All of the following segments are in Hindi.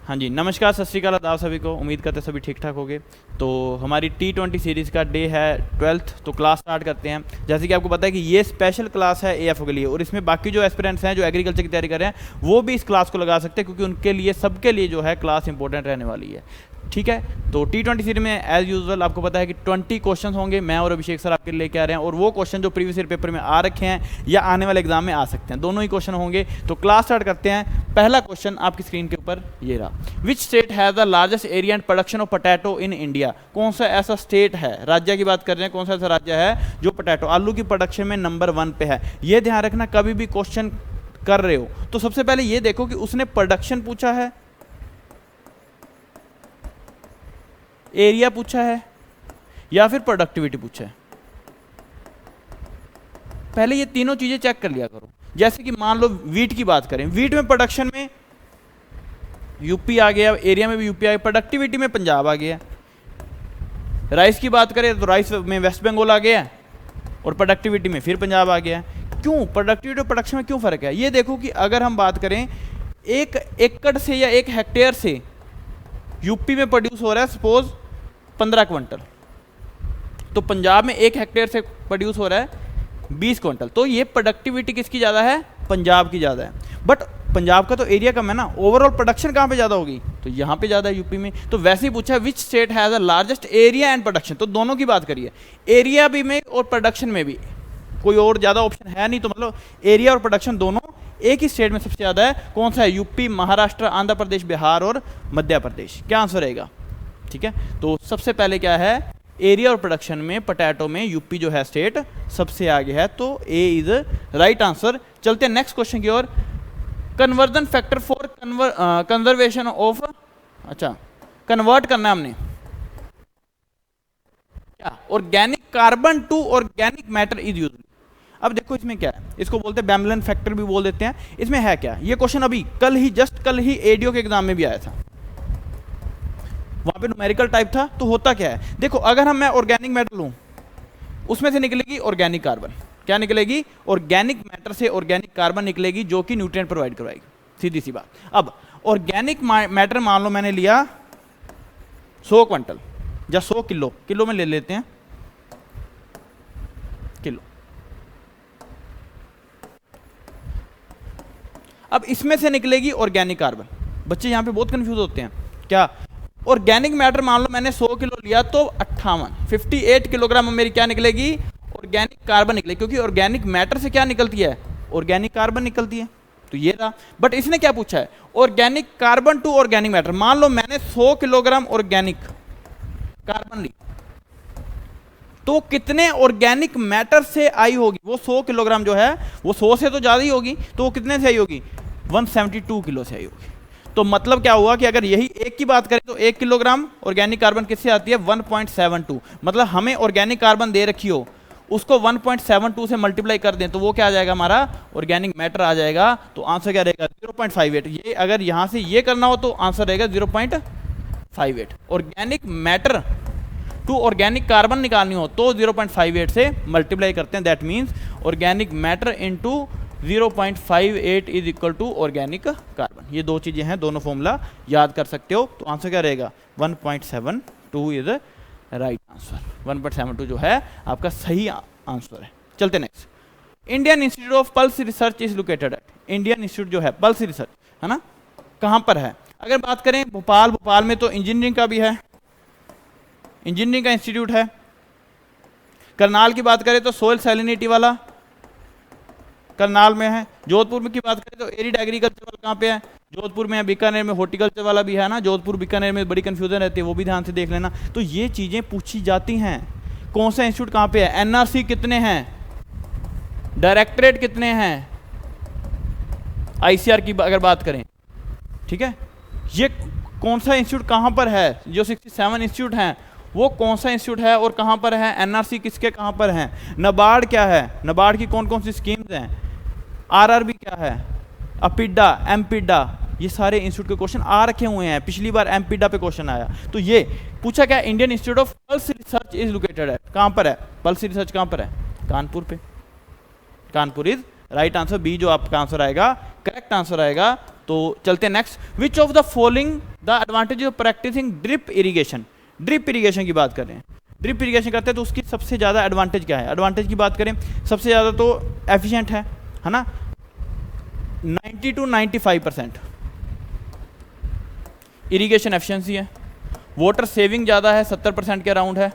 हाँ जी, नमस्कार, सत श्री अकाल, आदाब सभी को। उम्मीद करते सभी ठीक ठाक होंगे। तो हमारी T20 सीरीज़ का डे है 12th, तो क्लास स्टार्ट करते हैं। जैसे कि आपको पता है कि ये स्पेशल क्लास है AFO के लिए, और इसमें बाकी जो एस्पिरेंट्स हैं जो एग्रीकल्चर की तैयारी कर रहे हैं वो भी इस क्लास को लगा सकते हैं, क्योंकि उनके लिए सबके लिए जो है क्लास इंपॉर्टेंट रहने वाली है। ठीक है, तो T20 सीरीज में एज यूजुअल आपको पता है कि 20 क्वेश्चन होंगे। मैं और अभिषेक सर आपके लिए लेके आ रहे हैं, और वो क्वेश्चन जो प्रीवियस ईयर पेपर में आ रखे हैं या आने वाले एग्जाम में आ सकते हैं, दोनों ही क्वेश्चन होंगे। तो क्लास स्टार्ट करते हैं। पहला क्वेश्चन आपकी स्क्रीन के ऊपर ये रहा। Which state has the largest area and production of potato in India? कौन सा ऐसा स्टेट है, राज्य की बात कर रहे हैं, कौन सा ऐसा राज्य है जो पोटैटो आलू की प्रोडक्शन में नंबर 1 पे है? ये ध्यान रखना, कभी भी क्वेश्चन कर रहे हो तो सबसे पहले ये देखो कि उसने प्रोडक्शन पूछा है, एरिया पूछा है, या फिर प्रोडक्टिविटी पूछा है। पहले ये तीनों चीजें चेक कर लिया करो। जैसे कि मान लो वीट की बात करें, वीट में प्रोडक्शन में यूपी आ गया, एरिया में भी यूपी आ गया, प्रोडक्टिविटी में पंजाब आ गया। राइस की बात करें तो राइस में वेस्ट बंगाल आ गया, और प्रोडक्टिविटी में फिर पंजाब आ गया। क्यों? प्रोडक्टिविटी और प्रोडक्शन में क्यों फर्क है? ये देखो कि अगर हम बात करें 1 एकड़ से या 1 हेक्टेयर से यूपी में प्रोड्यूस हो रहा है सपोज 15 क्विंटल, तो पंजाब में 1 हेक्टेयर से प्रोड्यूस हो रहा है 20 क्विंटल। तो ये प्रोडक्टिविटी किसकी ज़्यादा है? पंजाब की ज़्यादा है। बट पंजाब का तो एरिया कम है ना, ओवरऑल प्रोडक्शन कहाँ पे ज़्यादा होगी? तो यहाँ पे ज़्यादा है, यूपी में। तो वैसे ही पूछा है which state has the largest area and production, तो दोनों की बात करिए, एरिया भी में और प्रोडक्शन में भी। कोई और ज़्यादा ऑप्शन है नहीं, तो मतलब एरिया और प्रोडक्शन दोनों एक ही स्टेट में सबसे ज़्यादा है। कौन सा है? यूपी, महाराष्ट्र, आंध्र प्रदेश, बिहार और मध्य प्रदेश। क्या आंसर रहेगा? ठीक है, तो सबसे पहले क्या है, एरिया और प्रोडक्शन में पोटैटो में यूपी जो है स्टेट सबसे आगे है, तो ए इज राइट आंसर। चलते हैं नेक्स्ट क्वेश्चन की ओर। Conversion factor for conservation of, अच्छा कन्वर्ट करना है हमने क्या, organic carbon to organic matter is used. अब देखो इसमें क्या है, इसको बोलते हैं बैमलन फैक्टर भी बोल देते हैं। इसमें है क्या, ये क्वेश्चन अभी जस्ट कल ही एडीओ के एग्जाम में भी आया था, वहां पे न्यूमेरिकल टाइप था। तो होता क्या है, देखो अगर मैं ऑर्गेनिक मैटर लूं, उसमें से निकलेगी ऑर्गेनिक कार्बन। क्या निकलेगी? ऑर्गेनिक मैटर से ऑर्गेनिक कार्बन निकलेगी, जो कि न्यूट्रिएंट प्रोवाइड करवाएगी। सीधी सी बात। अब ऑर्गेनिक मैटर मान लो मैंने लिया 100 क्विंटल या 100 किलो में ले लेते हैं, किलो। अब इसमें से निकलेगी ऑर्गेनिक कार्बन। बच्चे यहां पे बहुत कंफ्यूज होते हैं। क्या? ऑर्गेनिक मैटर मान लो मैंने 100 किलो लिया, तो 58 किलोग्राम मेरी क्या निकलेगी? ऑर्गेनिक कार्बन निकलेगी, क्योंकि ऑर्गेनिक मैटर से क्या निकलती है? ऑर्गेनिक कार्बन निकलती है। तो ये रहा। बट इसने क्या पूछा है? Organic carbon to organic matter. मान लो मैंने 100 किलोग्राम ऑर्गेनिक कार्बन ली, तो कितने ऑर्गेनिक मैटर से आई होगी? वो 100 किलोग्राम जो है वो 100 से तो ज्यादा ही होगी, तो वो कितने से आई होगी? 172 किलो से आई होगी। तो मतलब क्या हुआ कि अगर यही एक की बात करें तो 1 किलोग्राम ऑर्गेनिक कार्बन किससे आती है? 1.72। मतलब हमें ऑर्गेनिक कार्बन दे रखी हो, उसको 1.72 से मल्टीप्लाई कर दें, तो वो क्या आ जाएगा? हमारा ऑर्गेनिक मैटर आ जाएगा। तो आंसर क्या रहेगा? 0.58। ये अगर यहां से ये करना हो तो आंसर रहेगा 0.58। Organic matter to organic carbon निकालनी हो तो 0.58 से मल्टीप्लाई करते हैं। That means organic matter into 0.58 is equal to organic carbon. ये दो चीजें हैं, दोनों फॉर्मूला याद कर सकते हो। तो आंसर क्या रहेगा? 1.72 इज राइट आंसर। 1.72 जो है आपका सही आंसर है। चलते next. Indian institute of pulse research is located at. Indian institute जो है पल्स रिसर्च, है ना, कहां पर है? अगर बात करें भोपाल में तो इंजीनियरिंग का भी है, इंजीनियरिंग का इंस्टीट्यूट है। करनाल की बात करें तो सोयल सैलिनिटी वाला करनाल में है। जोधपुर में की बात करें तो एरिड एग्रीकल्चर वाला कहाँ पे है? जोधपुर में है। बीकानेर में हॉर्टिकल्चर वाला भी है ना, जोधपुर बीकानेर में बड़ी कंफ्यूजन रहती है, वो भी ध्यान से देख लेना। तो ये चीजें पूछी जाती हैं। कौन सा इंस्टीट्यूट कहाँ पे है? एनआरसी कितने हैं? डायरेक्टरेट कितने हैं? आईसीआर की अगर बात करें, ठीक है, ये कौन सा इंस्टीट्यूट कहाँ पर है? जो 67 इंस्टीट्यूट हैं वो कौन सा इंस्टीट्यूट है और कहाँ पर है? एनआरसी किसके कहाँ पर हैं? नबार्ड क्या है? नबार्ड की कौन कौन सी स्कीम्स हैं? आरआरबी क्या है? अपिडा, एमपिडा, ये सारे इंस्टीट्यूट के क्वेश्चन आ रखे हुए हैं। पिछली बार एमपिडा पे क्वेश्चन आया। तो ये पूछा क्या? Indian institute of pulse research is located है। कहाँ पर है? पल्स रिसर्च कहाँ पर है? कानपुर पे। Kanpur is right answer. B जो आपका आंसर आएगा, करेक्ट आंसर आएगा। तो चलते हैं next. Which of the following the advantage of practicing drip irrigation. Drip irrigation की बात कर रहे हैं, ड्रिप इरिगेशन करते हैं तो उसकी सबसे ज़्यादा एडवांटेज क्या है? एडवांटेज की बात करें, सबसे ज़्यादा तो एफिशिएंट है ना, 90 to 95% इरिगेशन एफिशिएंसी है। वाटर सेविंग ज़्यादा है, 70% के अराउंड है।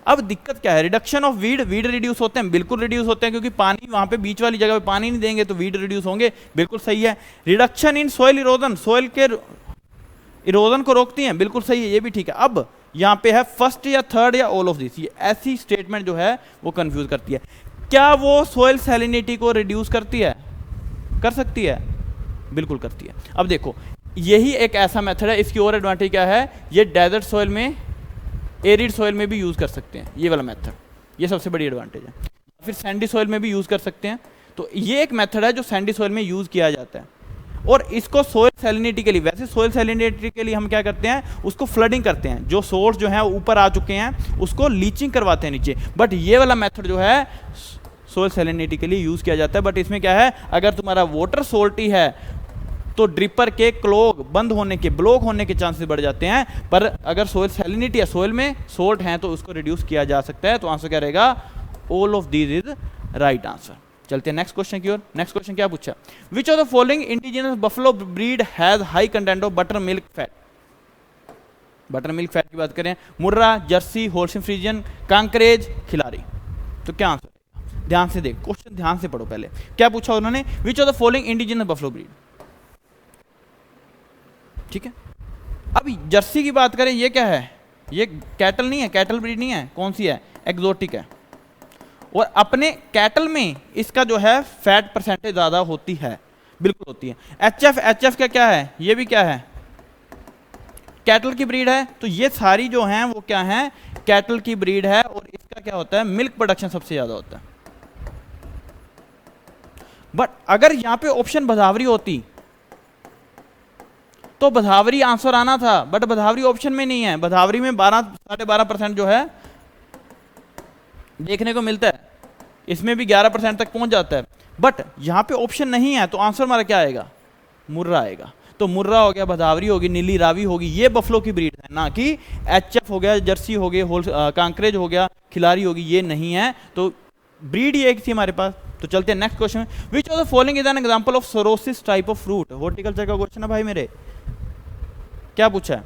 अब दिक्कत क्या है? Reduction of weed, weed reduce होते हैं, बिल्कुल रिड्यूस होते हैं, क्योंकि पानी वहाँ पे बीच वाली जगह पे पानी नहीं देंगे तो वीड रिड्यूस होंगे, बिल्कुल सही है। Reduction in soil erosion, soil के इरोजन को रोकती हैं, बिल्कुल सही है, ये भी ठीक है। अब यहाँ पे है फर्स्ट या थर्ड या ऑल ऑफ दिस, ये ऐसी स्टेटमेंट जो है वो कंफ्यूज करती है। क्या वो सॉइल सैलिनिटी को रिड्यूस करती है? कर सकती है, बिल्कुल करती है। अब देखो, यही एक ऐसा मेथड है, इसकी और एडवांटेज क्या है, ये डेजर्ट सॉइल में, एरिड सॉइल में भी यूज़ कर सकते हैं, ये वाला मेथड, ये सबसे बड़ी एडवांटेज है। फिर सैंडी सॉइल में भी यूज़ कर सकते हैं, तो ये एक मेथड है जो सैंडी सॉइल में यूज़ किया जाता है। और इसको सोइल सैलिनिटी के लिए, वैसे सोइल सैलिनिटी के लिए हम क्या करते हैं, उसको फ्लडिंग करते हैं, जो सोर्स जो है ऊपर आ चुके हैं उसको लीचिंग करवाते हैं नीचे। बट ये वाला मेथड जो है सोइल सैलिनिटी के लिए यूज़ किया जाता है। बट इसमें क्या है, अगर तुम्हारा वाटर सोल्टी है तो ड्रिपर के क्लोग बंद होने के, ब्लॉक होने के चांसेस बढ़ जाते हैं। पर अगर सोइल सैलिनिटी है, सोइल में सोल्ट है, तो उसको रिड्यूस किया जा सकता है। तो आंसर क्या रहेगा? All of these is right answer. चलते हैं नेक्स्ट क्वेश्चन की ओर। नेक्स्ट क्वेश्चन क्या पूछा? Which of the following indigenous buffalo breed has high content of butter milk fat. Butter milk fat की बात करें, Murrah, Jersey, Holstein Friesian, Kankrej, Khillari. तो क्या आंसर है? ध्यान से देख, क्वेश्चन ध्यान से पढ़ो। पहले क्या पूछा उन्होंने? विच of the following indigenous buffalo breed, ठीक है। अब जर्सी की बात करें, ये क्या है? ये कैटल नहीं है, कैटल ब्रीड नहीं है, कौन सी है? एग्जोटिक है। और अपने कैटल में इसका जो है फैट परसेंटेज ज़्यादा होती है, बिल्कुल होती है। एचएफ का क्या है? ये भी क्या है? कैटल की ब्रीड है। तो ये सारी जो हैं वो क्या हैं? कैटल की ब्रीड है। और इसका क्या होता है? मिल्क प्रोडक्शन सबसे ज़्यादा होता है। बट अगर यहाँ पे ऑप्शन भदावरी होती तो भदावरी आंसर आना था, बट भदावरी ऑप्शन में नहीं है। भदावरी में 12-12.5% जो है देखने को मिलता है, इसमें भी 11% तक पहुंच जाता है। बट यहाँ पे ऑप्शन नहीं है, तो आंसर हमारा क्या आएगा? मुर्रा आएगा। तो मुर्रा हो गया, भदावरी होगी, नीली रावी होगी, ये बफलो की ब्रीड है, ना कि एचएफ हो गया, जर्सी हो गया, कांकरेज हो गया, खिलारी होगी, ये नहीं है। तो ब्रीड ही एक थी हमारे पास। तो चलते हैं next question. Which of the following is an example of sorosis type of fruit. Horticulture का क्वेश्चन है भाई मेरे। क्या पूछा है?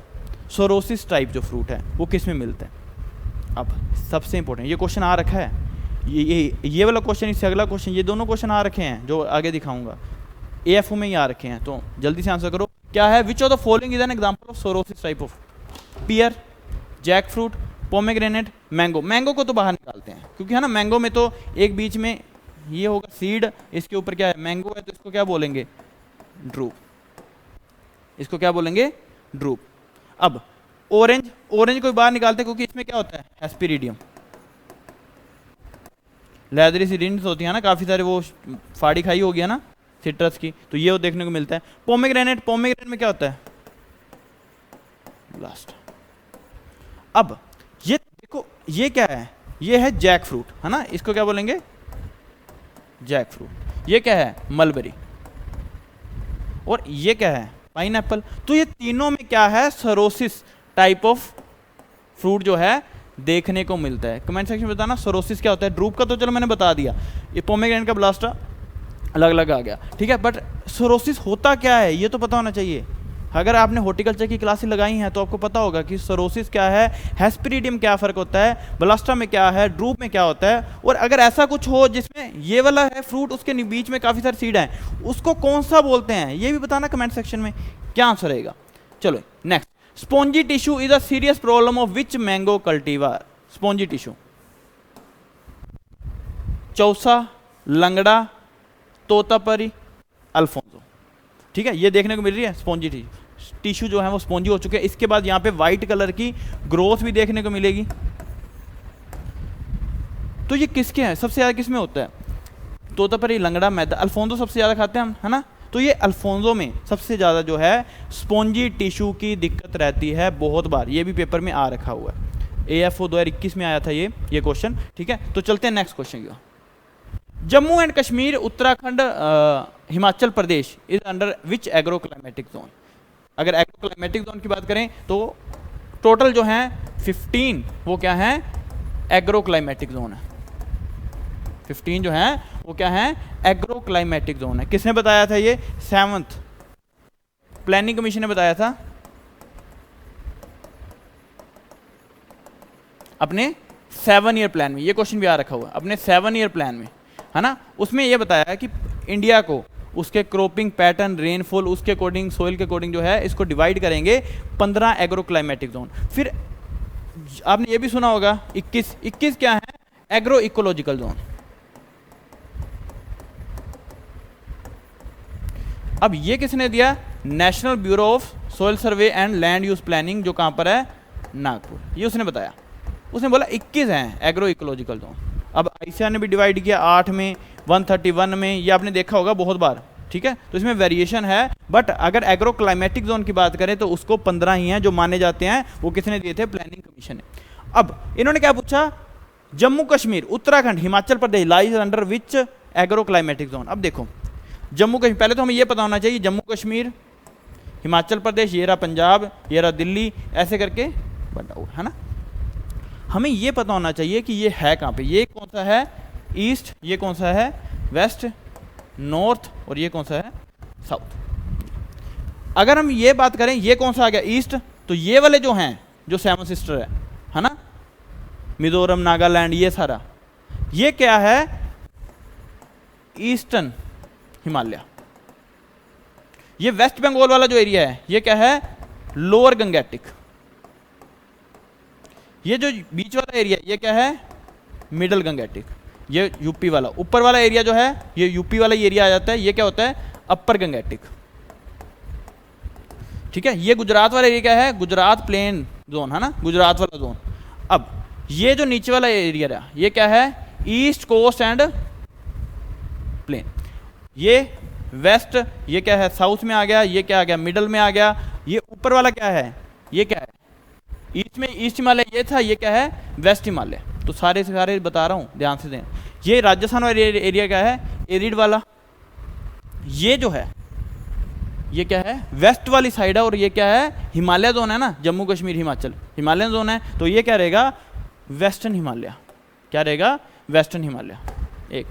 सोरोसिस टाइप जो फ्रूट है वो किस में मिलता है? अब सबसे इंपॉर्टेंट ये क्वेश्चन आ रखा है, ये वाला क्वेश्चन, इससे अगला क्वेश्चन, ये दोनों क्वेश्चन आ रखे हैं जो आगे दिखाऊंगा, एएफओ में ही आ रखे हैं। तो जल्दी से आंसर करो। क्या है? Which of the following is an example of sorosis type of? Pear, jack fruit, pomegranate, mango. Mango को तो बाहर निकालते हैं, क्योंकि है ना, मैंगो में तो एक बीच में ये होगा सीड, इसके ऊपर क्या है? मैंगो है, तो इसको क्या बोलेंगे? ड्रूप। इसको क्या बोलेंगे? ड्रूप। अब ऑरेंज, ऑरेंज को बाहर निकालते हैं, क्योंकि इसमें क्या होता है? हेस्पेरिडियम, लेदरी सी रिंड्स होती है ना, काफी सारे वो फाड़ी खाई होगी है ना सिट्रस की, तो ये वो देखने को मिलता है। पोमेग्रेनेट, पोमेग्रेनेट में क्या होता है? लास्ट। अब ये देखो, ये क्या है? ये है जैक फ्रूट, है ना, इसको क्या बोलेंगे? Jack fruit. ये क्या है? मलबेरी। और ये क्या है? पाइनएप्पल। तो ये तीनों में क्या है? सोरोसिस टाइप ऑफ फ्रूट जो है देखने को मिलता है। कमेंट सेक्शन में बताना सोरोसिस क्या होता है। ड्रूप का तो चलो मैंने बता दिया, ये पोमेग्रेनेट का ब्लास्टा अलग अलग आ गया, ठीक है। बट सोरोसिस होता क्या है ये तो पता होना चाहिए। अगर आपने हॉर्टिकल्चर की क्लासेस लगाई हैं तो आपको पता होगा कि सोरोसिस क्या है, हेस्पेरिडियम क्या फ़र्क होता है, ब्लास्टा में क्या है, ड्रूप में क्या होता है। और अगर ऐसा कुछ हो जिसमें ये वाला है फ्रूट, उसके बीच में काफ़ी सारे सीड हैं, उसको कौन सा बोलते हैं ये भी बताना कमेंट सेक्शन में, क्या आंसर रहेगा। चलो next. Spongy tissue is a serious problem of which mango cultivar. Spongy tissue, Chausa, लंगड़ा, तोतापरी, अल्फोंसो, ठीक है, ये देखने को मिल रही है। स्पॉन्जी टिश्यू जो है वो स्पॉन्जी हो चुके हैं। इसके बाद यहाँ पे व्हाइट कलर की ग्रोथ भी देखने को मिलेगी। तो ये किसके हैं? सबसे ज़्यादा किसमें होता है? तोतापरी, लंगड़ा, मैदा, अल्फोंसो सबसे ज़्यादा खाते हैं हम, है ना। तो ये अल्फोंसो में सबसे ज़्यादा जो है स्पॉन्जी टिश्यू की दिक्कत रहती है बहुत बार। ये भी पेपर में आ रखा हुआ है, AFO 2021 में आया था ये क्वेश्चन, ठीक है। तो चलते हैं नेक्स्ट क्वेश्चन की। Jammu and Kashmir, Uttarakhand, Himachal Pradesh is under which agro climatic zone. अगर एग्रो क्लाइमेटिक जोन की बात करें तो टोटल जो है 15 वो क्या है, एग्रो क्लाइमेटिक जोन है। 15 जो है वो क्या है, एग्रो क्लाइमेटिक जोन है। किसने बताया था ये? 7th प्लानिंग कमीशन ने बताया था अपने 7 ईयर प्लान में। ये क्वेश्चन भी आ रखा हुआ है अपने 7 ईयर प्लान में, है ना। उसमें ये बताया कि इंडिया को उसके क्रॉपिंग पैटर्न, रेनफॉल, उसके अकॉर्डिंग, सोइल के अकॉर्डिंग जो है इसको डिवाइड करेंगे 15 एग्रो क्लाइमेटिक जोन। फिर आपने ये भी सुना होगा 21 क्या है, एग्रो इकोलॉजिकल जोन। अब ये किसने दिया? National bureau of soil survey and land use planning, जो कहां पर है, नागपुर। ये उसने बताया। उसने बोला 21 हैं एग्रो इकोलॉजिकल जोन। अब आईसीआर ने भी डिवाइड किया 8 में, 131 में, ये आपने देखा होगा बहुत बार, ठीक है। तो इसमें वेरिएशन है, बट अगर एग्रो क्लाइमेटिक जोन की बात करें तो उसको 15 ही हैं जो माने जाते हैं। वो किसने दिए थे? प्लानिंग कमीशन ने। अब इन्होंने क्या पूछा? Jammu Kashmir, Uttarakhand, Himachal Pradesh lies under which agro climatic zone. अब देखो जम्मू कश्मीर, पहले तो हमें ये पता होना चाहिए जम्मू कश्मीर, हिमाचल प्रदेश, ये रहा पंजाब, ये रहा दिल्ली, ऐसे करके बना हुआ है ना। हमें ये पता होना चाहिए कि ये है कहाँ पे। ये कौन सा है? ईस्ट, ये कौन सा है? वेस्ट, नॉर्थ, और ये कौन सा है? साउथ। अगर हम ये बात करें ये कौन सा आ गया? ईस्ट। तो ये वाले जो हैं, जो 7 सिस्टर है ना, मिजोरम, नागालैंड, ये सारा, ये क्या है? ईस्टर्न हिमालय। ये वेस्ट बंगाल वाला जो एरिया है ये क्या है? Lower Gangetic. ये जो बीच वाला एरिया ये क्या है? Middle Gangetic. ये यूपी वाला ऊपर वाला एरिया जो है ये यूपी वाला एरिया आ जाता है, ये क्या होता है? अपर गंगेटिक, ठीक है। ये गुजरात वाला एरिया क्या है? गुजरात प्लेन जोन, है ना, गुजरात वाला जोन। अब ये जो नीचे वाला एरिया रहा ये क्या है? East coast and plain. ये वेस्ट, ये क्या है? साउथ में आ गया। ये क्या आ गया? मिडल में आ गया। ये ऊपर वाला क्या है? ये क्या है? ईस्ट में, ईस्ट हिमालय ये था, ये क्या है? वेस्ट हिमालय। तो सारे से सारे बता रहा हूँ, ध्यान से दें। ये राजस्थान वाला एरिया क्या है? एरिड वाला। ये जो है ये क्या है? वेस्ट वाली साइड है। और ये क्या है? हिमालय जोन है ना, जम्मू कश्मीर हिमाचल हिमालयन जोन है। तो ये क्या रहेगा? वेस्टर्न हिमालय। क्या रहेगा? वेस्टर्न हिमालय। एक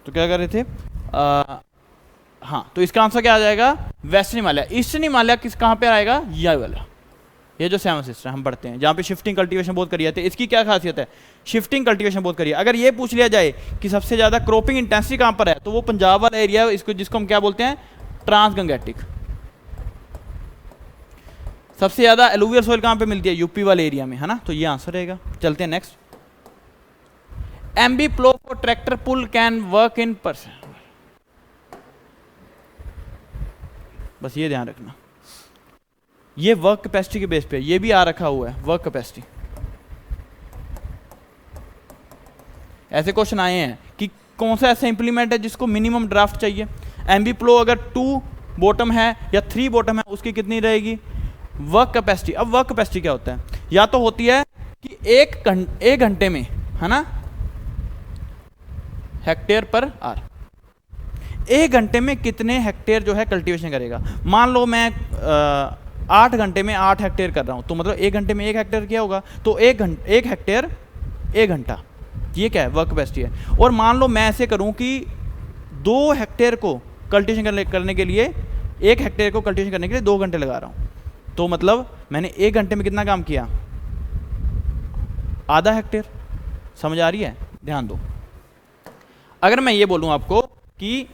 तो क्या कर रहे थे? हाँ, तो इसका आंसर क्या आ जाएगा? वेस्टर्न हिमालय। ईस्टर्न हिमालय किस कहाँ पे आएगा? ये वाला, ये जो 7 सिस्टर हम पढ़ते हैं, जहाँ पे शिफ्टिंग कल्टीवेशन बहुत करी जाती है। इसकी क्या खासियत है? शिफ्टिंग कल्टीवेशन बहुत करी है। अगर ये पूछ लिया जाए कि सबसे ज़्यादा क्रॉपिंग इंटेंसिटी कहाँ पर है, तो वो पंजाब वाला एरिया है, इसको जिसको हम क्या बोलते हैं? Trans Gangetic. सबसे ज़्यादा एलुवियल सोइल कहाँ पे मिलती है? यूपी वाले एरिया में, है ना। तो ये आंसर रहेगा। चलते हैं next. M B plough for tractor pull can work in percent. बस ये ध्यान रखना, ये वर्क कैपेसिटी के बेस पे ये भी आ रखा हुआ है, वर्क कैपेसिटी। ऐसे क्वेश्चन आए हैं कि कौन सा ऐसा इंप्लीमेंट है जिसको मिनिमम ड्राफ्ट चाहिए। एमबी प्लो अगर 2 बॉटम है या 3 बॉटम है, उसकी कितनी रहेगी? Work capacity. अब वर्क कैपेसिटी क्या होता है? या तो होती है कि एक घंटे में, है ना, हेक्टेयर पर आर, 1 घंटे में कितने हेक्टेयर जो है कल्टीवेशन करेगा। मान लो मैं 8 घंटे में 8 हेक्टेयर कर रहा हूं, तो मतलब 1 घंटे में 1 हेक्टेयर क्या होगा? तो 1 हेक्टेयर 1 घंटा, ये क्या है? वर्क कैपेसिटी है। और मान लो मैं ऐसे करूं कि 2 हेक्टेयर को कल्टीवेशन करने के लिए, 1 हेक्टेयर को कल्टीवेशन करने के लिए 2 घंटे लगा रहा हूं, तो मतलब मैंने 1 घंटे में कितना काम किया? आधा हेक्टेयर। समझ आ रही है? ध्यान दो, अगर मैं ये बोलूं आपको कि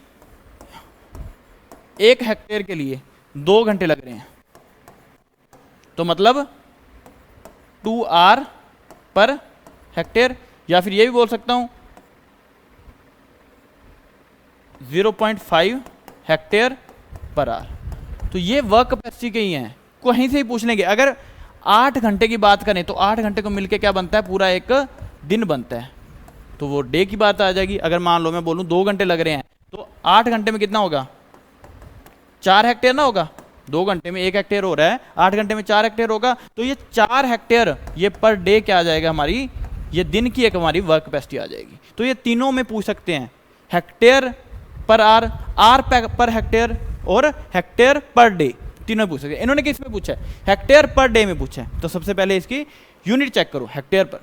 1 हेक्टेयर के लिए 2 घंटे लग रहे हैं, तो मतलब 2R पर हेक्टेयर, या फिर ये भी बोल सकता हूं 0.5 हेक्टेयर पर आर। तो ये वर्क कैपेसिटी के ही हैं, कहीं से ही पूछ लेंगे। अगर 8 घंटे की बात करें तो 8 घंटे को मिलके क्या बनता है, पूरा एक दिन बनता है, तो वो डे की बात आ जाएगी। अगर मान लो मैं बोलूं 2 घंटे लग रहे हैं, तो 8 घंटे में कितना होगा, 4 हेक्टेयर ना होगा। 2 घंटे में 1 हेक्टेयर हो रहा है, 8 घंटे में 4 हेक्टेयर होगा, तो ये 4 हेक्टेयर ये पर डे क्या आ जाएगा, हमारी ये दिन की एक हमारी वर्क कैपेसिटी आ जाएगी। तो ये तीनों में पूछ सकते हैं, हेक्टेयर पर आर, आर पर हेक्टेयर और हेक्टेयर पर डे, तीनों पूछ सकते हैं। इन्होंने किस में पूछा है, हेक्टेयर पर डे में पूछा है। तो सबसे पहले इसकी यूनिट चेक करो, हेक्टेयर पर।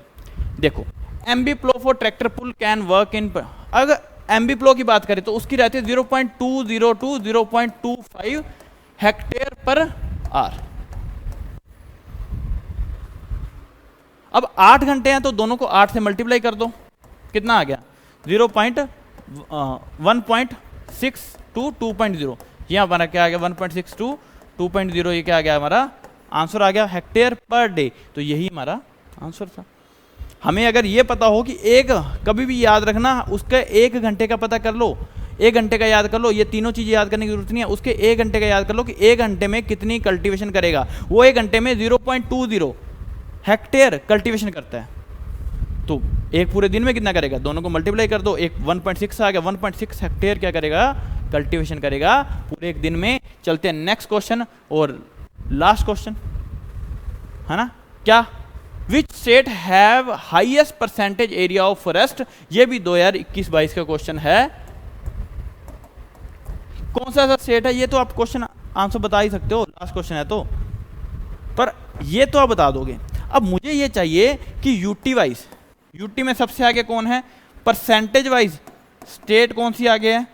देखो M B plough for tractor pull can work in, अगर एमबी प्लो की बात करें तो उसकी रहती है 0.202 टू 0.25 हेक्टेयर पर आर। अब 8 घंटे हैं तो दोनों को 8 से मल्टीप्लाई कर दो, कितना आ गया 1.6 टू 2.0। ये हमारा क्या आ गया 1.6 टू 2.0, ये क्या आ गया हमारा आंसर आ गया हेक्टेयर पर डे। तो यही हमारा आंसर था। हमें अगर ये पता हो कि एक, कभी भी याद रखना उसका 1 घंटे का पता कर लो, 1 घंटे का याद कर लो, ये तीनों चीज़ें याद करने की जरूरत नहीं है, उसके 1 घंटे का याद कर लो कि 1 घंटे में कितनी कल्टीवेशन करेगा। वो 1 घंटे में 0.20 हेक्टेयर कल्टीवेशन करता है, तो एक पूरे दिन में कितना करेगा, दोनों को मल्टीप्लाई कर दो, एक 1.6 आ गया, 1.6 हेक्टेयर क्या करेगा, कल्टीवेशन करेगा पूरे एक दिन में। चलते हैं नेक्स्ट क्वेश्चन और लास्ट क्वेश्चन, है ना। क्या which state have highest percentage area of forest, ये भी 2021-22 का क्वेश्चन है। कौन सा स्टेट है ये तो आप क्वेश्चन आंसर बता ही सकते हो, लास्ट क्वेश्चन है तो, पर ये तो आप बता दोगे। अब मुझे ये चाहिए कि यूटी वाइज, यूटी में सबसे आगे कौन है, परसेंटेज वाइज स्टेट कौन सी आगे है,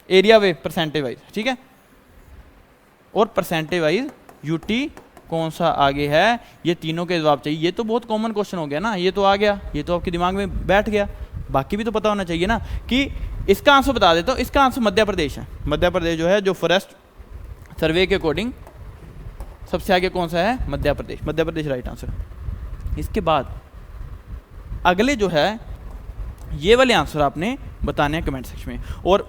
एरिया वे परसेंटेज वाइज, ठीक है, और परसेंटेज वाइज यूटी कौन सा आगे है, ये तीनों के जवाब चाहिए। ये तो बहुत कॉमन क्वेश्चन हो गया ना, ये तो आ गया, ये तो आपके दिमाग में बैठ गया, बाकी भी तो पता होना चाहिए ना। कि इसका आंसर बता देता हूँ, इसका आंसर मध्य प्रदेश है। मध्य प्रदेश जो है, जो फॉरेस्ट सर्वे के अकॉर्डिंग सबसे आगे कौन सा है, मध्य प्रदेश, मध्य प्रदेश राइट आंसर। इसके बाद अगले जो है ये वाले आंसर आपने बताने हैं कमेंट सेक्शन में। और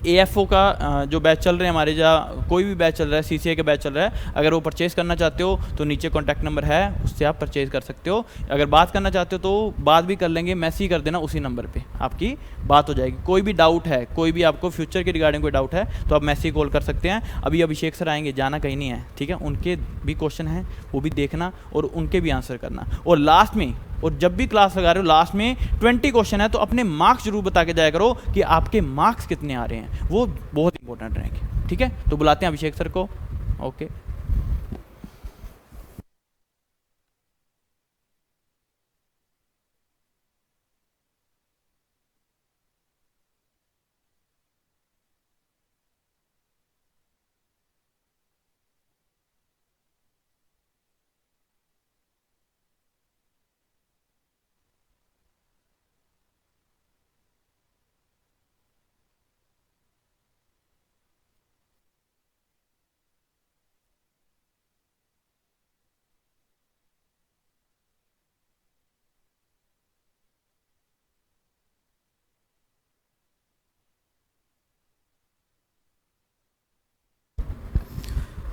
एएफओ का जो बैच चल रहे हैं हमारे, जहाँ कोई भी बैच चल रहा है, सीसीए का बैच चल रहा है, अगर वो परचेज़ करना चाहते हो तो नीचे कॉन्टैक्ट नंबर है, उससे आप परचेज़ कर सकते हो। अगर बात करना चाहते हो तो बात भी कर लेंगे, मैसेज कर देना, उसी नंबर पे आपकी बात हो जाएगी। कोई भी डाउट है, कोई भी आपको फ्यूचर के रिगार्डिंग कोई डाउट है तो आप मैसेज कॉल कर सकते हैं। अभी अभिषेक सर आएंगे, जाना कहीं नहीं है, ठीक है, उनके भी क्वेश्चन हैं वो भी देखना और उनके भी आंसर करना। और लास्ट में, और जब भी क्लास लगा रहे हो लास्ट में 20 क्वेश्चन है तो अपने मार्क्स जरूर बता के जाया करो कि आपके मार्क्स कितने आ रहे हैं, वो बहुत इंपॉर्टेंट रहेंगे, ठीक है। तो बुलाते हैं अभिषेक सर को। Okay,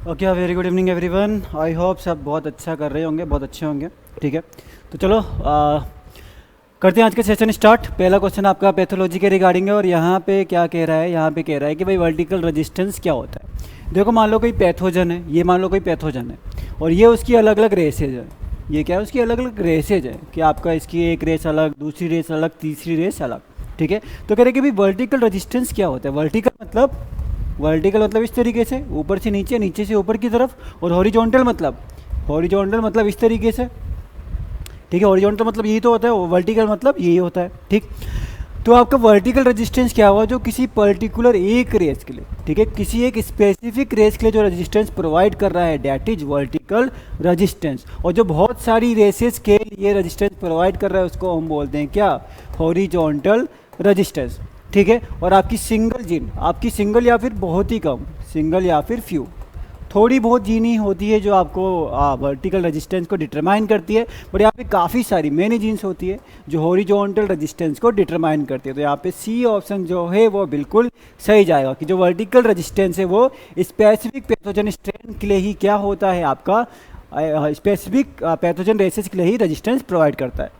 okay, very good evening everyone. I hope सब बहुत अच्छा कर रहे होंगे, बहुत अच्छे होंगे, ठीक है। तो चलो करते हैं आज के सेशन स्टार्ट। पहला क्वेश्चन आपका पैथोलॉजी के रिगार्डिंग है और यहाँ पे क्या कह रहा है, यहाँ पे कह रहा है कि भाई वर्टिकल रेजिस्टेंस क्या होता है। देखो मान लो कोई पैथोजन है, ये मान लो कोई पैथोजन है और ये उसकी अलग अलग रेसेज है। ये क्या है, उसकी अलग अलग रेसेज है कि आपका इसकी एक रेस अलग, दूसरी रेस अलग, तीसरी रेस अलग, ठीक है। तो कह रहे कि भाई वर्टिकल रेजिस्टेंस क्या होता है। वर्टिकल मतलब इस तरीके से ऊपर से नीचे, नीचे से ऊपर की तरफ, और हॉरिजॉन्टल मतलब इस तरीके से, ठीक है। हॉरिजॉन्टल मतलब यही तो होता है, वर्टिकल मतलब यही होता है, ठीक। तो आपका वर्टिकल रेजिस्टेंस क्या हुआ, जो किसी पर्टिकुलर एक रेस के लिए, ठीक है, किसी एक स्पेसिफिक रेस के लिए जो रेजिस्टेंस प्रोवाइड कर रहा है, डैट इज वर्टिकल रेजिस्टेंस। और जो बहुत सारी रेसेस के लिए रेजिस्टेंस प्रोवाइड कर रहा है उसको हम बोलते हैं क्या, हॉरिजॉन्टल रेजिस्टेंस, ठीक है। और आपकी सिंगल जीन, आपकी सिंगल या फिर बहुत ही कम, सिंगल या फिर फ्यू, थोड़ी बहुत जीन ही होती है जो आपको वर्टिकल रेजिस्टेंस को डिटरमाइन करती है, बट यहाँ पे काफ़ी सारी मैनी जीन्स होती है जो हॉरिजॉन्टल रेजिस्टेंस को डिटरमाइन करती है। तो यहाँ पे सी ऑप्शन जो है वो बिल्कुल सही जाएगा कि जो वर्टिकल रेजिस्टेंस है वो स्पेसिफिक पैथोजन स्ट्रेन के लिए ही क्या होता है, आपका स्पेसिफिक पैथोजन रेसेस के लिए ही रेजिस्टेंस प्रोवाइड करता है।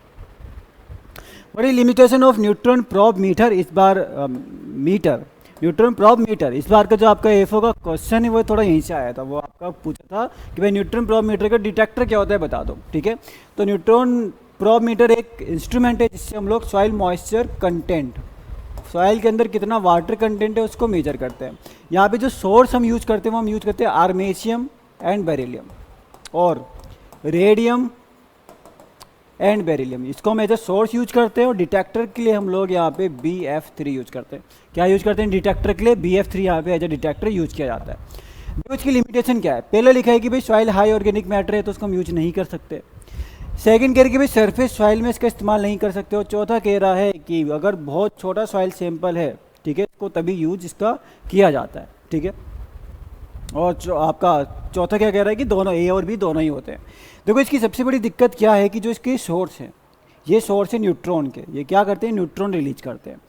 बड़ी limitation of neutron probe meter, इस बार मीटर न्यूट्रॉन प्रोब मीटर, इस बार का जो आपका एफओ का क्वेश्चन है वो थोड़ा यहीं से आया था। वो आपका पूछा था कि भाई न्यूट्रॉन प्रोब मीटर का डिटेक्टर क्या होता है बता दो, ठीक है। तो न्यूट्रॉन प्रोब मीटर एक इंस्ट्रूमेंट है जिससे हम लोग सॉइल मॉइस्चर कंटेंट, सॉइल के अंदर कितना वाटर कंटेंट है उसको मेजर करते हैं। यहाँ पे जो सोर्स हम यूज करते हैं वो हम यूज करते हैं आर्मेशियम एंड बेरिलियम और रेडियम एंड बेरिलियम, इसको हम एज ए सोर्स यूज करते हैं। और डिटेक्टर के लिए हम लोग यहाँ पे BF3 यूज करते हैं। क्या यूज करते हैं डिटेक्टर के लिए, BF3 यहाँ पे एज ए डिटेक्टर यूज किया जाता है। देखो इसकी लिमिटेशन क्या है, पहले लिखा है कि भाई सॉइल हाई ऑर्गेनिक मैटर है तो उसको हम यूज नहीं कर सकते। सेकंड कह रहे कि भाई सरफेस सॉइल में इसका इस्तेमाल नहीं कर सकते। और चौथा कह रहा है कि अगर बहुत छोटा सॉइल सैंपल है, ठीक है, इसको तभी यूज इसका किया जाता है, ठीक है। और जो आपका चौथा क्या कह रहा है कि दोनों ए और बी दोनों ही होते हैं। देखो इसकी सबसे बड़ी दिक्कत क्या है कि जो इसके सोर्स हैं, ये सोर्स है न्यूट्रॉन के, ये क्या करते हैं, न्यूट्रॉन रिलीज करते हैं।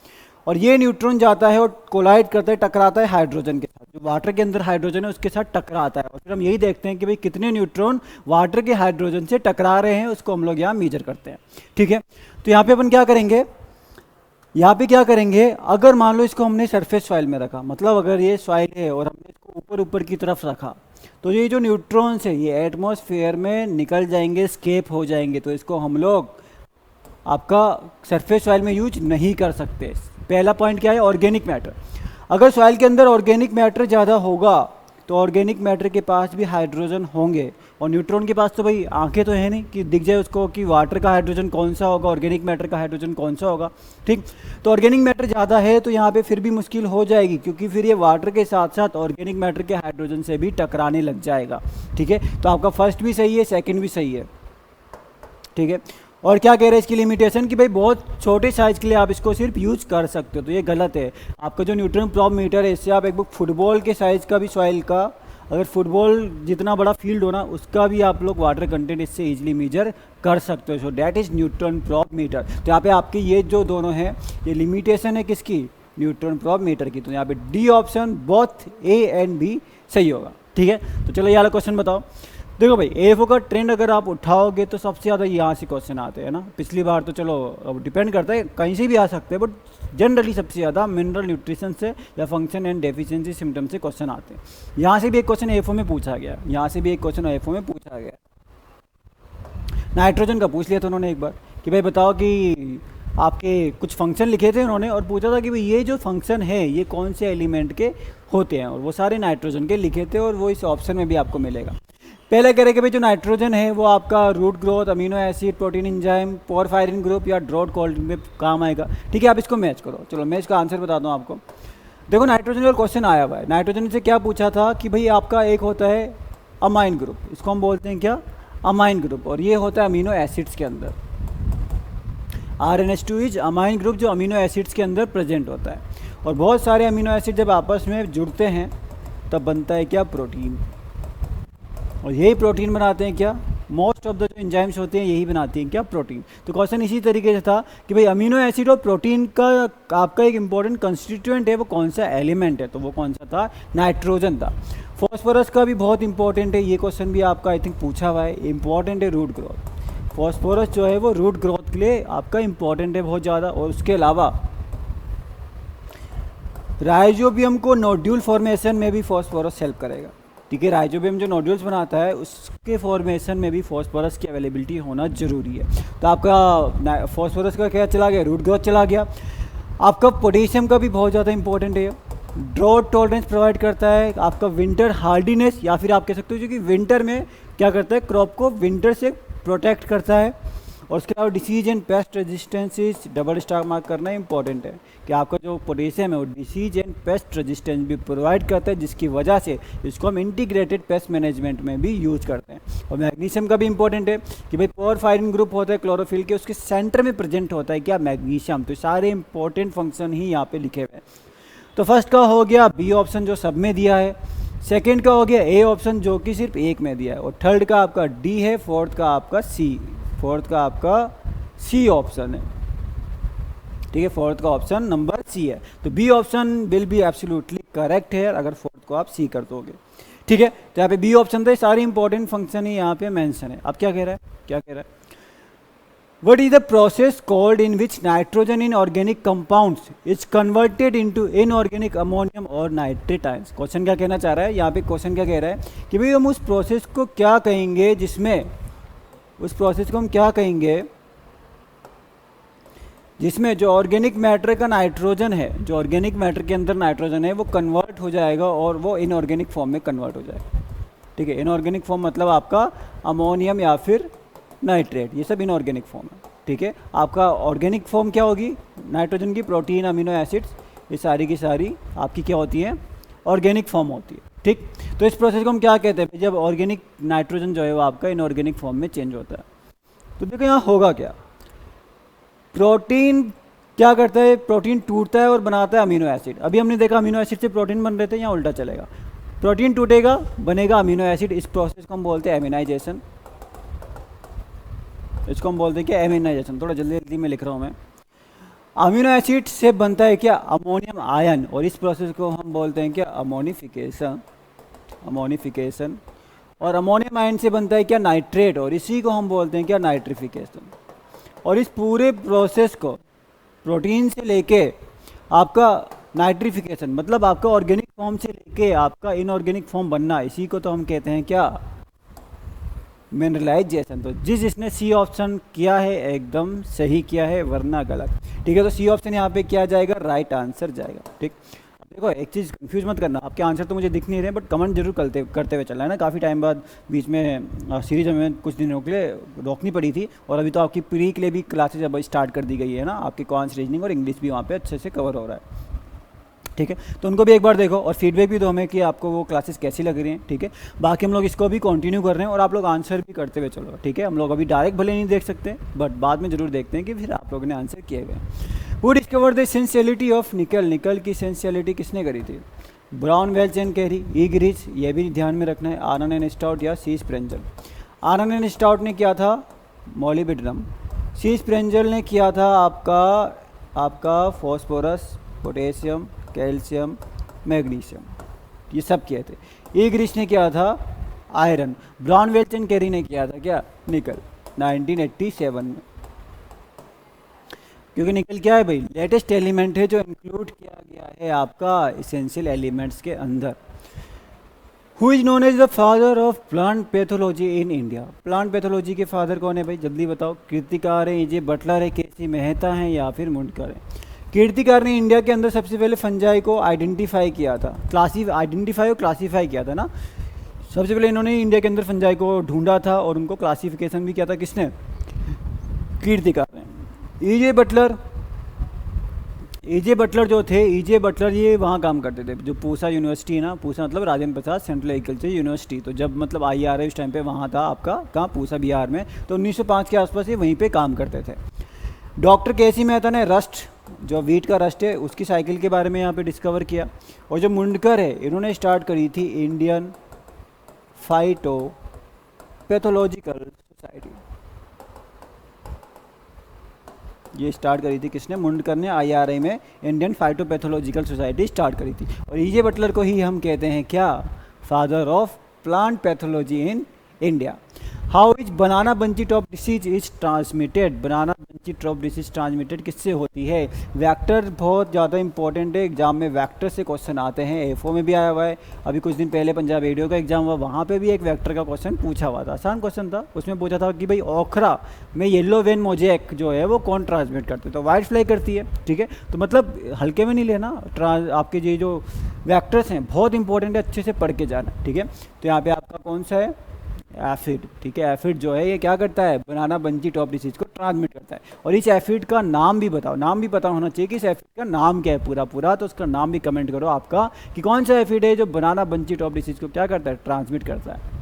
और ये न्यूट्रॉन जाता है और कोलाइड करता है, टकराता है हाइड्रोजन के साथ, जो वाटर के अंदर हाइड्रोजन है उसके साथ टकराता है। और फिर हम यही देखते हैं कि भाई कितने न्यूट्रॉन वाटर के हाइड्रोजन से टकरा रहे हैं, उसको हम लोग यहाँ मेजर करते हैं, ठीक है। तो यहाँ पे अपन क्या करेंगे, यहाँ पे क्या करेंगे, अगर मान लो इसको हमने सरफेस सॉइल में रखा, मतलब अगर ये सॉइल है और हमने इसको ऊपर ऊपर की तरफ रखा, तो ये जो न्यूट्रॉन्स है ये एटमॉस्फेयर में निकल जाएंगे, स्केप हो जाएंगे, तो इसको हम लोग आपका सरफेस सॉइल में यूज नहीं कर सकते। पहला पॉइंट क्या है, ऑर्गेनिक मैटर। अगर सॉइल के अंदर ऑर्गेनिक मैटर ज़्यादा होगा तो ऑर्गेनिक मैटर के पास भी हाइड्रोजन होंगे, और न्यूट्रॉन के पास तो भाई आंखें तो है नहीं कि दिख जाए उसको कि वाटर का हाइड्रोजन कौन सा होगा, ऑर्गेनिक मैटर का हाइड्रोजन कौन सा होगा, ठीक। तो ऑर्गेनिक मैटर ज़्यादा है तो यहाँ पे फिर भी मुश्किल हो जाएगी, क्योंकि फिर ये वाटर के साथ साथ ऑर्गेनिक मैटर के हाइड्रोजन से भी टकराने लग जाएगा, ठीक है। तो आपका फर्स्ट भी सही है, सेकेंड भी सही है, ठीक है। और क्या कह रहे हैं इसकी लिमिटेशन कि भाई बहुत छोटे साइज के लिए आप इसको सिर्फ यूज कर सकते हो, तो ये गलत है। आपका जो न्यूट्रॉन प्रोब मीटर है इससे आप एक फुटबॉल के साइज़ का भी सॉइल का, अगर फुटबॉल जितना बड़ा फील्ड हो ना उसका भी आप लोग वाटर कंटेंट इससे इजीली मेजर कर सकते हो। So that is neutron probe meter. तो यहाँ पे आपकी ये जो दोनों हैं ये लिमिटेशन है किसकी, न्यूट्रॉन प्रोब मीटर की। तो यहाँ पे D option both A and B सही होगा, ठीक है। तो चलो ये वाला क्वेश्चन बताओ। देखो भाई एएफओ का ट्रेंड अगर आप उठाओगे तो सबसे ज़्यादा यहाँ से क्वेश्चन आते हैं ना। पिछली बार तो चलो अब डिपेंड करता है, कहीं से भी आ सकते हैं, बट जनरली सबसे ज़्यादा मिनरल न्यूट्रिशन से या फंक्शन एंड डेफिशिएंसी सिम्टम से क्वेश्चन आते हैं। यहाँ से भी एक क्वेश्चन एएफओ में पूछा गया, यहाँ से भी एक क्वेश्चन एएफओ में पूछा गया। नाइट्रोजन का पूछ लिया था उन्होंने एक बार कि भाई बताओ कि आपके कुछ फंक्शन लिखे थे उन्होंने, और पूछा था कि भाई ये जो फंक्शन है ये कौन से एलिमेंट के होते हैं, और वो सारे नाइट्रोजन के लिखे थे, और वो इस ऑप्शन में भी आपको मिलेगा। पहले कह रहे कि भाई जो नाइट्रोजन है वो आपका root growth, amino acid, protein enzyme, porphyrin group या ड्रॉट कोल्ड में काम आएगा, ठीक है। आप इसको मैच करो। चलो मैं इसका आंसर बताता हूँ आपको। देखो नाइट्रोजन का क्वेश्चन आया हुआ है, नाइट्रोजन से क्या पूछा था कि भाई आपका एक होता है अमाइन ग्रुप, इसको हम बोलते हैं क्या, अमाइन ग्रुप, और ये होता है अमीनो एसिड्स के अंदर। RNH2 इज अमाइन ग्रुप जो अमीनो एसिड्स के अंदर प्रेजेंट होता है। और बहुत सारे अमीनो एसिड जब आपस में जुड़ते हैं तब बनता है क्या, प्रोटीन, और यही प्रोटीन बनाते हैं क्या, मोस्ट ऑफ द जो एंजाइम्स होते हैं यही बनाती हैं क्या, प्रोटीन। तो क्वेश्चन इसी तरीके से था कि भाई अमीनो एसिड और प्रोटीन का आपका एक इंपॉर्टेंट कंस्टिट्यूएंट है, वो कौन सा एलिमेंट है, तो वो कौन सा था, नाइट्रोजन था। फॉस्फोरस का भी बहुत इंपॉर्टेंट है, ये क्वेश्चन भी आपका आई थिंक पूछा हुआ है, इंपॉर्टेंट है रूट ग्रोथ। फॉस्फोरस जो है वो रूट ग्रोथ के लिए आपका इंपॉर्टेंट है बहुत ज़्यादा। और उसके अलावा राइजोबियम को नोड्यूल फॉर्मेशन में भी फॉस्फोरस हेल्प करेगा, ठीक है। राइजोबियम जो नोड्यूल्स बनाता है उसके फॉर्मेशन में भी फॉस्फोरस की अवेलेबिलिटी होना जरूरी है। तो आपका फॉस्फोरस का क्या चला गया, रूट ग्रोथ चला गया। आपका पोटेशियम का भी बहुत ज़्यादा इंपॉर्टेंट है, ड्रॉट टॉलरेंस प्रोवाइड करता है, आपका विंटर हार्डीनेस, या फिर आप कह सकते हो जो कि विंटर में क्या करता है, क्रॉप को विंटर से प्रोटेक्ट करता है। और उसके अलावा disease and paste resistance double star mark करना इंपॉर्टेंट है कि आपका जो पोटेशियम है वो डिसीज एंड पेस्ट रेजिस्टेंस भी प्रोवाइड करता है, जिसकी वजह से इसको हम इंटीग्रेटेड पेस्ट मैनेजमेंट में भी यूज करते हैं। और मैग्नीशियम का भी इंपॉर्टेंट है कि भाई पोरफायरिन ग्रुप होता है क्लोरोफिल के, उसके सेंटर में प्रेजेंट होता है क्या, मैग्नीशियम। तो सारे इंपॉर्टेंट फंक्शन ही यहाँ पे लिखे हुए हैं। तो फर्स्ट का हो गया बी ऑप्शन जो सब में दिया है, सेकंड का हो गया ए ऑप्शन जो कि सिर्फ एक में दिया है, और थर्ड का आपका डी है, फोर्थ का आपका सी ऑप्शन है। ठीक है, फोर्थ का ऑप्शन नंबर सी है। तो B option will be absolutely correct है अगर फोर्थ को आप सी कर दोगे। ठीक है, तो यहाँ पे बी ऑप्शन थे, सारे इंपॉर्टेंट फंक्शन ही यहाँ पे मेंशन है। अब क्या कह रहा है, What is the process called in which nitrogen in organic compounds is converted into inorganic ammonium or nitrate ions? Question क्या कहना चाह रहा है यहाँ पे, क्वेश्चन क्या कह रहा है कि भाई हम उस प्रोसेस को क्या कहेंगे जिसमें जो ऑर्गेनिक मैटर का नाइट्रोजन है, जो ऑर्गेनिक मैटर के अंदर नाइट्रोजन है वो कन्वर्ट हो जाएगा और वो इनऑर्गेनिक फॉर्म में कन्वर्ट हो जाएगा। ठीक है, इनऑर्गेनिक फॉर्म मतलब आपका अमोनियम या फिर नाइट्रेट, ये सब इनऑर्गेनिक फॉर्म है। ठीक है, आपका ऑर्गेनिक फॉर्म क्या होगी, नाइट्रोजन की प्रोटीन अमीनो एसिड्स, ये सारी की सारी आपकी क्या होती है, ऑर्गेनिक फॉर्म होती है। ठीक, तो इस प्रोसेस को हम क्या कहते हैं, जब ऑर्गेनिक नाइट्रोजन जो है वो आपका इनऑर्गेनिक फॉर्म में चेंज होता है। तो देखो यहाँ होगा क्या, प्रोटीन क्या करता है, प्रोटीन टूटता है और बनाता है अमीनो एसिड। अभी हमने देखा अमीनो एसिड से प्रोटीन बन रहे थे, यहाँ उल्टा चलेगा, प्रोटीन टूटेगा बनेगा अमीनो एसिड। इस प्रोसेस को हम बोलते हैं एमिनाइजेशन, इसको हम बोलते हैं क्या, एमिनाइजेशन। थोड़ा जल्दी जल्दी में लिख रहा हूँ मैं। अमीनो एसिड से बनता है क्या, अमोनियम आयन, और इस प्रोसेस को हम बोलते हैं क्या, अमोनिफिकेशन। और अमोनियम आयन से बनता है क्या, नाइट्रेट, और इसी को हम बोलते हैं क्या, नाइट्रिफिकेशन। और इस पूरे प्रोसेस को प्रोटीन से लेके आपका नाइट्रिफिकेशन मतलब आपका ऑर्गेनिक फॉर्म से लेके आपका इनऑर्गेनिक फॉर्म बनना, इसी को तो हम कहते हैं क्या, मिनरलाइजेशन। तो जिसने सी ऑप्शन किया है एकदम सही किया है, वरना गलत। ठीक है, तो सी ऑप्शन यहाँ पे क्या जाएगा, राइट आंसर जाएगा। ठीक, देखो एक चीज़ कंफ्यूज मत करना, आपके आंसर तो मुझे दिख नहीं रहे बट कमेंट जरूर करते हुए चलना है ना। काफ़ी टाइम बाद बीच में सीरीज में कुछ दिनों के लिए रोकनी पड़ी थी, और अभी तो आपकी प्री के लिए भी क्लासेज अब स्टार्ट कर दी गई है ना, आपकी क्वांट्स रीजनिंग और इंग्लिश भी वहाँ पे अच्छे से कवर हो रहा है। ठीक है, तो उनको भी एक बार देखो और फीडबैक भी दो हमें कि आपको वो क्लासेस कैसी लग रही हैं। ठीक है, बाकी हम लोग इसको भी कंटिन्यू कर रहे हैं और आप लोग आंसर भी करते हुए चलो। ठीक है, हम लोग अभी डायरेक्ट भले नहीं देख सकते बट बाद में जरूर देखते हैं कि फिर आप लोगों ने आंसर किए हुए। Who discover the essentiality of निकल, निकल की एसेंशियलिटी किसने करी थी, ब्राउन वेल्च एंड कैरी, ईगरिच, ये भी ध्यान में रखना है, आरन एंड स्टाउट या सी स्प्रेंजल। आरन एंड स्टाउट ने किया था मोलिब्डेनम, सी स्प्रेंजल ने किया था आपका फॉस्फोरस, पोटेशियम, कैल्शियम, मैग्नीशियम, ये सब किए थे। ईगरिच ने किया था iron, brown Welch and carry ने किया था क्या, निकल 1987 में। क्योंकि निकल क्या है भाई, लेटेस्ट एलिमेंट है जो इंक्लूड किया गया है आपका इसेंशियल एलिमेंट्स के अंदर। Who is known as the father of plant pathology in India, plant pathology के फादर कौन है भाई, जल्दी बताओ। कीर्तिकार है, ए.जे. बटलर है, के.सी. मेहता है या फिर मुंडकर है। कीर्तिकार ने इंडिया के अंदर सबसे पहले फंजाई को आइडेंटिफाई किया था, आइडेंटिफाई और क्लासीफाई किया था ना। सबसे पहले इन्होंने इंडिया के अंदर फंजाई को ढूंढा था और उनको क्लासिफिकेशन भी किया था, किसने, कीर्तिकार ने। ए.जे. बटलर जो थे, ए.जे. बटलर ये वहाँ काम करते थे जो पूसा यूनिवर्सिटी है ना, पूसा मतलब Rajendra Prasad central agriculture university. तो जब मतलब IRA उस टाइम पे वहाँ था आपका, कहाँ, पूसा बिहार में। तो 1905 के आसपास ये वहीं पे काम करते थे। Doctor KC. मेहता ने रस्ट, जो वीट का रस्ट है उसकी साइकिल के बारे में यहाँ पे डिस्कवर किया। और जो मुंडकर है इन्होंने स्टार्ट करी थी इंडियन फाइटो पैथोलॉजिकल सोसाइटी, ये स्टार्ट करी थी किसने, मुंडकर ने IRA में इंडियन फाइटोपैथोलॉजिकल सोसाइटी स्टार्ट करी थी। और ए.जे. बटलर को ही हम कहते हैं क्या, father of plant pathology in India. How is banana bunchy top disease is transmitted, banana bunchy top disease transmitted किससे होती है, वेक्टर बहुत ज़्यादा इंपॉर्टेंट है, एग्जाम में वेक्टर से क्वेश्चन आते हैं। एफओ में भी आया हुआ है, अभी कुछ दिन पहले पंजाब एडीओ का एग्जाम हुआ, वहाँ पे भी एक वेक्टर का क्वेश्चन पूछा हुआ था, आसान क्वेश्चन था। उसमें पूछा था कि भाई ओखरा में येलो वेन मोजेक जो है वो कौन ट्रांसमिट करते, तो वाइट फ्लाई करती है। ठीक है, तो मतलब हल्के में नहीं लेना, आपके ये जो वेक्टर्स हैं बहुत इंपॉर्टेंट है, अच्छे से पढ़ के जाना। ठीक है, तो यहाँ पे आपका कौन सा है, एफिड। ठीक है, एफिड जो है ये क्या करता है, बनाना बंची टॉप डिसीज को ट्रांसमिट करता है। और इस एसिड का नाम भी बताओ, नाम भी पता होना चाहिए कि इस एसिड का नाम क्या है पूरा पूरा, तो उसका नाम भी कमेंट करो आपका कि कौन सा एसिड है जो बनाना बंची टॉप डिसीज को क्या करता है, ट्रांसमिट करता है।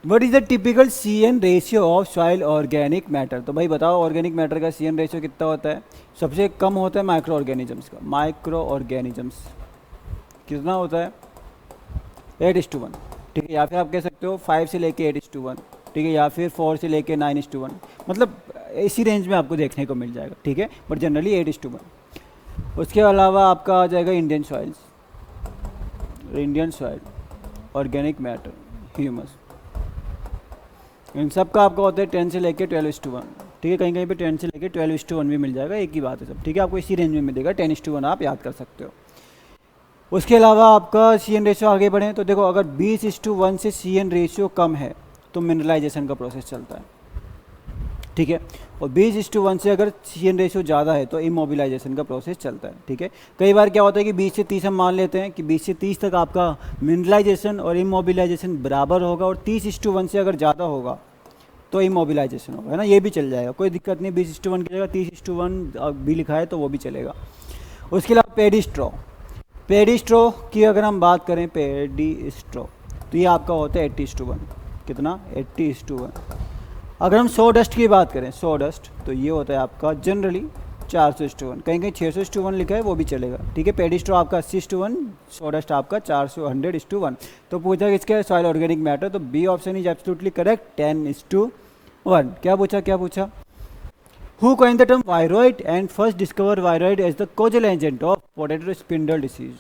What is the typical CN ratio of soil organic matter, तो भाई बताओ ऑर्गेनिक मैटर का CN रेशियो कितना होता है। सबसे कम होता है माइक्रो ऑर्गेनिजम्स का, माइक्रो ऑर्गेनिजम्स कितना होता है 8:1, ठीक है, या फिर आप कह सकते हो 5 से लेके 8:1, ठीक है, या फिर 4 से लेके 9:1, मतलब इसी रेंज में आपको देखने को मिल जाएगा, ठीक है, बट जनरली 8:1। उसके अलावा आपका आ जाएगा Indian soils, Indian soil organic matter humus, इन सब का आपका होता है 10 से लेके 12:1, ठीक है, कहीं कहीं पे 10 से लेके 12:1 भी मिल जाएगा, एक ही बात है सब, ठीक है, आपको इसी रेंज में मिलेगा 10:1 आप याद कर सकते हो। उसके अलावा आपका CN रेशियो आगे बढ़ें तो देखो अगर 20:1 से CN रेशियो कम है तो मिनरलाइजेशन का प्रोसेस चलता है, ठीक है, और 20:1 से अगर CN रेशियो ज़्यादा है तो इमोबिलाइजेशन का प्रोसेस चलता है, ठीक है। कई बार क्या होता है कि 20 से 30 हम मान लेते हैं कि 20 से 30 तक आपका मिनरलाइजेशन और इमोबिलाइजेशन बराबर होगा, और 30:1 से अगर ज़्यादा होगा तो इमोबिलाइजेशन होगा, है ना, ये भी चल जाएगा, कोई दिक्कत नहीं, 20:1 की जगह 30:1 भी लिखा है तो वो भी चलेगा। उसके अलावा पेडी स्ट्रो की अगर हम बात करें, पेडी स्ट्रो तो ये आपका होता है 80:1, कितना 80:1। अगर हम सो डस्ट की बात करें, सो डस्ट तो ये होता है आपका जनरली 400:1, कहीं कहीं 600:1 लिखा है वो भी चलेगा, ठीक है। पेडी स्ट्रो आपका 80:1, सो डस्ट आपका 100:1। तो पूछा किसका सॉइल ऑर्गेनिक मैटर, तो B option is absolutely correct, 10:1। क्या पूछा Who coined the term viroid and first discovered viroid as the causal agent of potato spindle disease?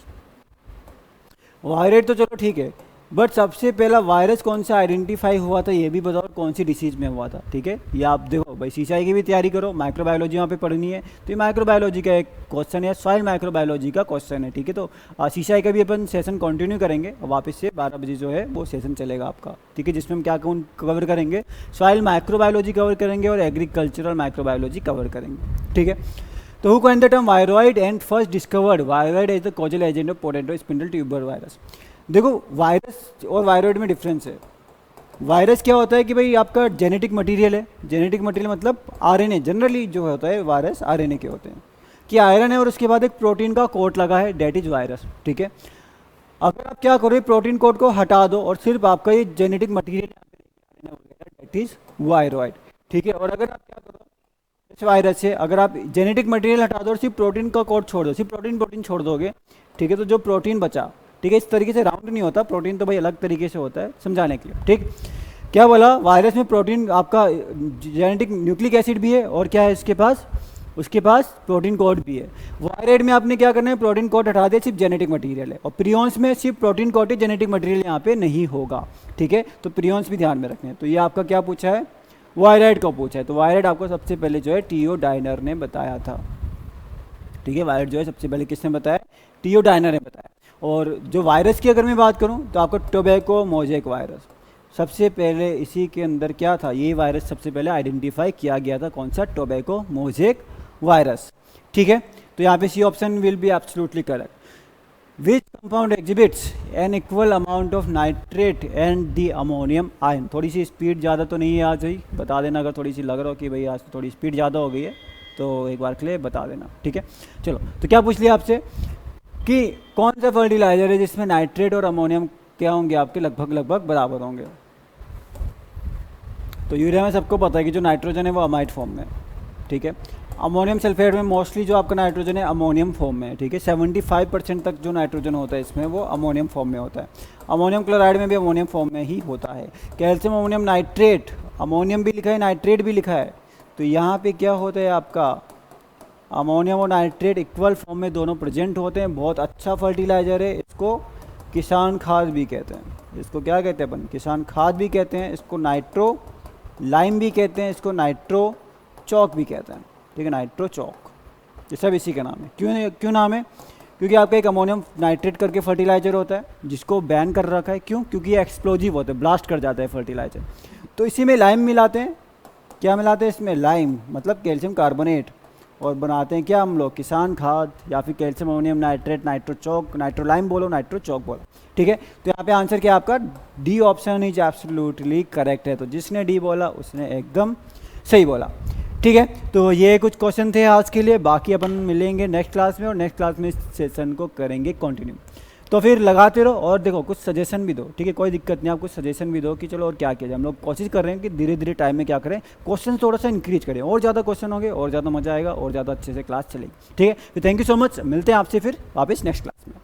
Virus तो चलो ठीक है, बट सबसे पहला वायरस कौन सा आइडेंटिफाई हुआ था ये भी बताओ, कौन सी डिसीज में हुआ था, ठीक है। ये आप देखो भाई सीसीआई की भी तैयारी करो, माइक्रोबायोलॉजी वहाँ पे पढ़नी है, तो ये माइक्रोबायोलॉजी का एक क्वेश्चन है, सॉइल माइक्रोबायोलॉजी का क्वेश्चन है, ठीक है। तो सीसीआई का भी अपन सेशन कंटिन्यू करेंगे, वापस से 12 बजे जो है वो सेशन चलेगा आपका, ठीक है, जिसमें हम क्या कवर करेंगे, सॉइल माइक्रोबायोलॉजी कवर करेंगे और एग्रीकल्चरल माइक्रोबायोलॉजी कवर करेंगे, ठीक है। तो who coined the term viroid and first discovered viroid as the causal agent of potato spindle tuber virus. देखो वायरस और वायरॉइड में डिफरेंस है। वायरस क्या होता है कि भाई आपका जेनेटिक मटेरियल है, जेनेटिक मटेरियल मतलब आरएनए, जनरली जो होता है वायरस आरएनए के होते हैं, कि आयरन है और उसके बाद एक प्रोटीन का कोट लगा है, डेट इज वायरस, ठीक है। अगर आप क्या करो, प्रोटीन कोट को हटा दो और सिर्फ आपका ये genetic material that is viroid, ठीक है। और अगर आप क्या करो इस वायरस से, अगर आप जेनेटिक मटेरियल हटा दो और सिर्फ प्रोटीन का कोट छोड़ दो, सिर्फ प्रोटीन छोड़ दोगे, ठीक है, तो जो प्रोटीन बचा, ठीक है, इस तरीके से राउंड नहीं होता प्रोटीन, तो भाई अलग तरीके से होता है समझाने के लिए, ठीक। क्या बोला, वायरस में प्रोटीन आपका जेनेटिक न्यूक्लिक एसिड भी है और क्या है इसके पास, उसके पास प्रोटीन कोड भी है। वायरॉइड में आपने क्या करना है, प्रोटीन कोड हटा दे, सिर्फ जेनेटिक मटेरियल है, और प्रियॉन्स में सिर्फ प्रोटीन कोड है, जेनेटिक मटेरियल यहाँ पे नहीं होगा, ठीक है। तो प्रियॉन्स भी ध्यान में रखने हैं। तो ये आपका क्या पूछा है, वायरॉइड को पूछा है। तो वायरॉइड आपको सबसे पहले जो है टीओ डायनर ने बताया था, ठीक है। वायरॉइड जो है सबसे पहले किसने बताया, टीओ डायनर ने बताया। और जो वायरस की अगर मैं बात करूं तो आपका टोबैको मोजेक वायरस, सबसे पहले इसी के अंदर क्या था, ये वायरस सबसे पहले आइडेंटिफाई किया गया था, कौन सा, टोबैको मोजेक वायरस, ठीक है। तो यहाँ पे C option will be absolutely correct. Which compound exhibits an equal amount of nitrate and the ammonium ion. थोड़ी सी स्पीड ज़्यादा तो नहीं है आज भाई, बता देना अगर थोड़ी सी लग रहा हो कि भाई आज तो थोड़ी स्पीड ज़्यादा हो गई है तो एक बार के लिए बता देना, ठीक है। चलो, तो क्या पूछ लिया आपसे कि कौन सा फर्टिलाइजर है जिसमें नाइट्रेट और अमोनियम क्या होंगे आपके लगभग बराबर होंगे। तो यूरिया में सबको पता है कि जो नाइट्रोजन है वो अमाइड फॉर्म में, ठीक है। अमोनियम सल्फेट में मोस्टली जो आपका नाइट्रोजन है अमोनियम फॉर्म में है, ठीक है। 75% तक जो नाइट्रोजन होता है इसमें वो अमोनियम फॉर्म में होता है। अमोनियम क्लोराइड में भी अमोनियम फॉर्म में ही होता है। कैल्शियम अमोनियम नाइट्रेट, अमोनियम भी लिखा है नाइट्रेट भी लिखा है, तो यहाँ पे क्या होता है आपका अमोनियम और नाइट्रेट इक्वल फॉर्म में दोनों प्रेजेंट होते हैं। बहुत अच्छा फर्टिलाइजर है, इसको किसान खाद भी कहते हैं। इसको क्या कहते हैं अपन, किसान खाद भी कहते हैं, इसको नाइट्रो लाइम भी कहते हैं, इसको नाइट्रो चौक भी कहते हैं, ठीक है, नाइट्रो चौक, ये सब इसी का नाम है। क्यों नाम है, क्योंकि आपका एक अमोनियम नाइट्रेट करके फर्टिलाइजर होता है जिसको बैन कर रखा है। क्यों, क्योंकि ये एक्सप्लोजिव होता है, ब्लास्ट कर जाता है फर्टिलाइजर। तो इसी में लाइम मिलाते हैं, क्या मिलाते हैं इसमें, लाइम मतलब कैल्शियम कार्बोनेट, और बनाते हैं क्या हम लोग, किसान खाद या फिर कैल्शियम अमोनियम नाइट्रेट, नाइट्रो चौक, नाइट्रोलाइम बोलो, नाइट्रो चौक बोलो, ठीक है। तो यहाँ पे आंसर क्या आपका D option is absolutely correct है। तो जिसने डी बोला उसने एकदम सही बोला, ठीक है। तो ये कुछ क्वेश्चन थे आज के लिए, बाकी अपन मिलेंगे नेक्स्ट क्लास में और नेक्स्ट क्लास में इस सेशन को करेंगे कंटिन्यू। तो फिर लगाते रहो और देखो कुछ सजेशन भी दो, ठीक है, कोई दिक्कत नहीं, आप कुछ सजेशन भी दो कि चलो और क्या किया जाए। हम लोग कोशिश कर रहे हैं कि धीरे धीरे टाइम में क्या करें, क्वेश्चन थोड़ा सा इंक्रीज करें, और ज़्यादा क्वेश्चन होंगे और ज़्यादा मजा आएगा और ज़्यादा अच्छे से क्लास चलेगी, ठीक है। तो थैंक यू सो मच, मिलते हैं आपसे फिर वापस नेक्स्ट क्लास में।